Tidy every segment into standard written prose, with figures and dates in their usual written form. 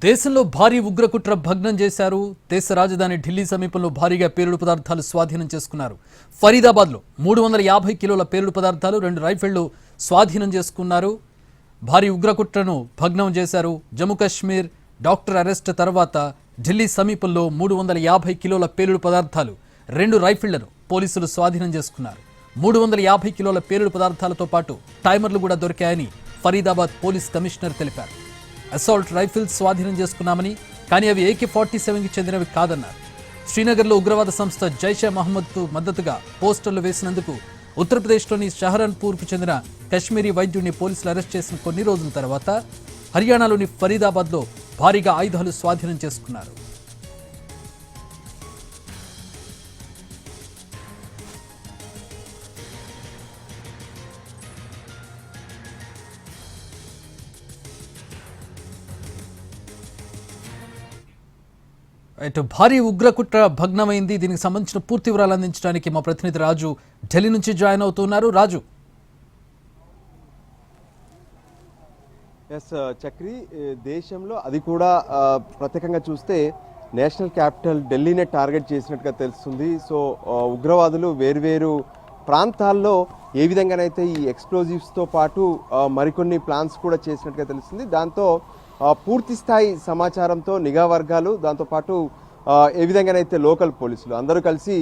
దేశంలో భారీ ఉగ్రకుట్ర భగ్నం చేశారు. దేశ రాజధాని ఢిల్లీ సమీపంలో భారీగా పేలుడు పదార్థాలు స్వాధీనం చేసుకున్నారు. ఫరీదాబాద్లో 350 కిలోల పేలుడు పదార్థాలు 2 రైఫిళ్లు స్వాధీనం చేసుకున్నారు. భారీ ఉగ్రకుట్రను భగ్నం చేశారు. జమ్మూ కాశ్మీర్ డాక్టర్ అరెస్ట్ తర్వాత ఢిల్లీ సమీపంలో 350 కిలోల పేలుడు పదార్థాలు 2 రైఫిళ్లను పోలీసులు స్వాధీనం చేసుకున్నారు. 350 కిలోల పేలుడు పదార్థాలతో పాటు టైమర్లు కూడా దొరికాయని ఫరీదాబాద్ పోలీస్ కమిషనర్ తెలిపారు. అసాల్ట్ రైఫిల్స్ స్వాధీనం చేసుకున్నామని, కానీ అవి AK-47కి చెందినవి కాదన్నారు. శ్రీనగర్లో ఉగ్రవాద సంస్థ జైషే మహమ్మద్కు మద్దతుగా పోస్టర్లు వేసినందుకు ఉత్తరప్రదేశ్లోని షహరన్పూర్కు చెందిన కశ్మీరీ వైద్యుడిని పోలీసులు అరెస్ట్ చేసిన కొన్ని రోజుల తర్వాత హర్యానాలోని ఫరీదాబాద్లో భారీగా ఆయుధాలు స్వాధీనం చేసుకున్నారు. ఇటు భారీ ఉగ్రకుట్ర భగ్నమైంది. దీనికి సంబంధించిన పూర్తి వివరాలు అందించడానికి మా ప్రతినిధి రాజు ఢిల్లీ నుంచి జాయిన్ అవుతున్నారు. రాజు. ఎస్ చక్రి, దేశంలో అది కూడా ప్రత్యేకంగా చూస్తే నేషనల్ క్యాపిటల్ ఢిల్లీనే టార్గెట్ చేసినట్టుగా తెలుస్తుంది. సో ఉగ్రవాదులు వేర్వేరు ప్రాంతాల్లో ఏ విధంగానైతే ఈ ఎక్స్ప్లోజివ్స్తో పాటు మరికొన్ని ప్లాన్స్ కూడా చేసినట్టుగా తెలుస్తుంది. దాంతో పూర్తి స్థాయి సమాచారంతో నిఘా వర్గాలు, దాంతోపాటు ఏ విధంగానైతే లోకల్ పోలీసులు అందరూ కలిసి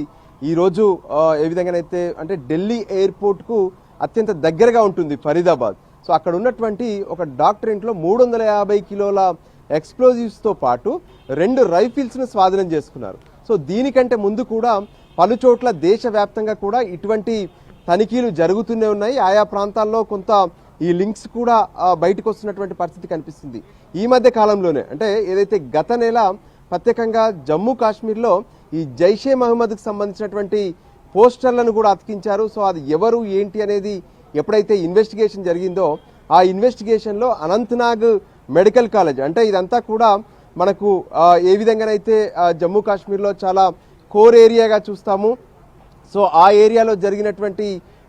ఈరోజు ఏ విధంగానైతే అంటే ఢిల్లీ ఎయిర్పోర్ట్కు అత్యంత దగ్గరగా ఉంటుంది ఫరీదాబాద్. సో అక్కడ ఉన్నటువంటి ఒక డాక్టర్ ఇంట్లో 350 కిలోల ఎక్స్ప్లోజివ్స్తో పాటు 2 రైఫిల్స్ను స్వాధీనం చేసుకున్నారు. సో దీనికంటే ముందు కూడా పలు చోట్ల దేశవ్యాప్తంగా కూడా ఇటువంటి తనిఖీలు జరుగుతూనే ఉన్నాయి. ఆయా ప్రాంతాల్లో కొంత ఈ లింక్స్ కూడా బయటకు వస్తున్నటువంటి పరిస్థితి కనిపిస్తుంది. ఈ మధ్య కాలంలోనే అంటే ఏదైతే గత నెల ప్రత్యేకంగా జమ్మూ కాశ్మీర్లో ఈ జైషే మహమ్మద్కి సంబంధించినటువంటి పోస్టర్లను కూడా అతికించారు. సో అది ఎవరు ఏంటి అనేది ఎప్పుడైతే ఇన్వెస్టిగేషన్ జరిగిందో ఆ ఇన్వెస్టిగేషన్లో అనంతనాగ్ మెడికల్ కాలేజ్, అంటే ఇదంతా కూడా మనకు ఏ విధంగానైతే జమ్మూ కాశ్మీర్లో చాలా కోర్ ఏరియాగా చూస్తాము. సో ఆ ఏరియాలో జరిగినటువంటి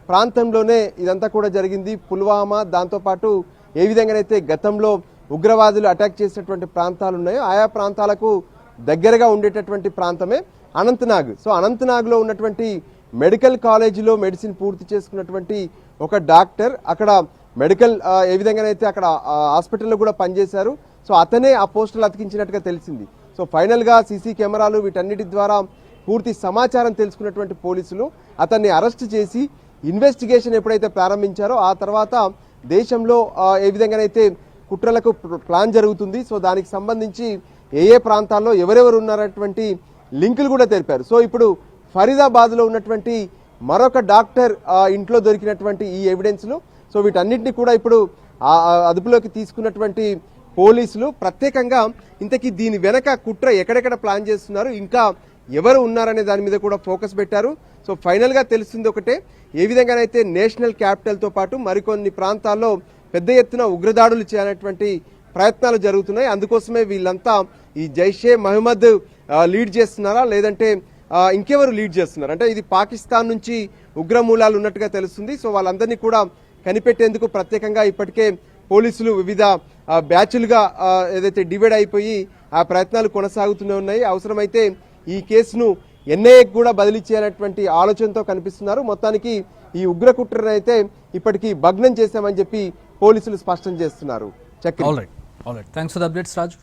ప్రాంతంలోనే ఇదంతా కూడా జరిగింది. పుల్వామా, దాంతోపాటు ఏ విధంగానైతే గతంలో ఉగ్రవాదులు అటాక్ చేసినటువంటి ప్రాంతాలు ఉన్నాయో ఆయా ప్రాంతాలకు దగ్గరగా ఉండేటటువంటి ప్రాంతమే అనంతనాగ్. సో అనంతనాగ్లో ఉన్నటువంటి మెడికల్ కాలేజీలో మెడిసిన్ పూర్తి చేసుకున్నటువంటి ఒక డాక్టర్ అక్కడ మెడికల్ ఏ విధంగానైతే అక్కడ హాస్పిటల్లో కూడా పనిచేశారు. సో అతనే ఆ పోస్టర్లు అతికించినట్టుగా తెలిసింది. సో ఫైనల్గా సీసీ కెమెరాలు వీటన్నిటి ద్వారా పూర్తి సమాచారం తెలుసుకున్నటువంటి పోలీసులు అతన్ని అరెస్ట్ చేసి ఇన్వెస్టిగేషన్ ఎప్పుడైతే ప్రారంభించారో ఆ తర్వాత దేశంలో ఏ విధంగానైతే కుట్రలకు ప్లాన్ జరుగుతుంది, సో దానికి సంబంధించి ఏ ప్రాంతాల్లో ఎవరెవరు ఉన్నారటువంటి లింకులు కూడా తెలిపారు. సో ఇప్పుడు ఫరీదాబాద్లో ఉన్నటువంటి మరొక డాక్టర్ ఇంట్లో దొరికినటువంటి ఈ ఎవిడెన్స్లు, సో వీటన్నిటిని కూడా ఇప్పుడు అదుపులోకి తీసుకున్నటువంటి పోలీసులు ప్రత్యేకంగా ఇంతకీ దీని వెనక కుట్ర ఎక్కడెక్కడ ప్లాన్ చేస్తున్నారు, ఇంకా ఎవరు ఉన్నారనే దాని మీద కూడా ఫోకస్ పెట్టారు. సో ఫైనల్గా తెలుస్తుంది ఒకటే, ఏ విధంగానైతే నేషనల్ క్యాపిటల్తో పాటు మరికొన్ని ప్రాంతాల్లో పెద్ద ఎత్తున ఉగ్రదాడులు చేయాలనేటువంటి ప్రయత్నాలు జరుగుతున్నాయి. అందుకోసమే వీళ్ళంతా ఈ జైషే మహమ్మద్ లీడ్ చేస్తున్నారా లేదంటే ఇంకెవరు లీడ్ చేస్తున్నారు అంటే ఇది పాకిస్తాన్ నుంచి ఉగ్రమూలాలు ఉన్నట్టుగా తెలుస్తుంది. సో వాళ్ళందరినీ కూడా కనిపెట్టేందుకు ప్రత్యేకంగా ఇప్పటికే పోలీసులు వివిధ బ్యాచ్లుగా ఏదైతే డివైడ్ అయిపోయి ఆ ప్రయత్నాలు కొనసాగుతూనే ఉన్నాయి. అవసరమైతే ఈ కేసును NIAకు కూడా బదిలీ చేయాలనేటువంటి ఆలోచనతో కనిపిస్తున్నారు. మొత్తానికి ఈ ఉగ్రకుట్రను అయితే ఇప్పటికీ భగ్నం చేశామని చెప్పి పోలీసులు స్పష్టం చేస్తున్నారు. Thanks for the updates Raju.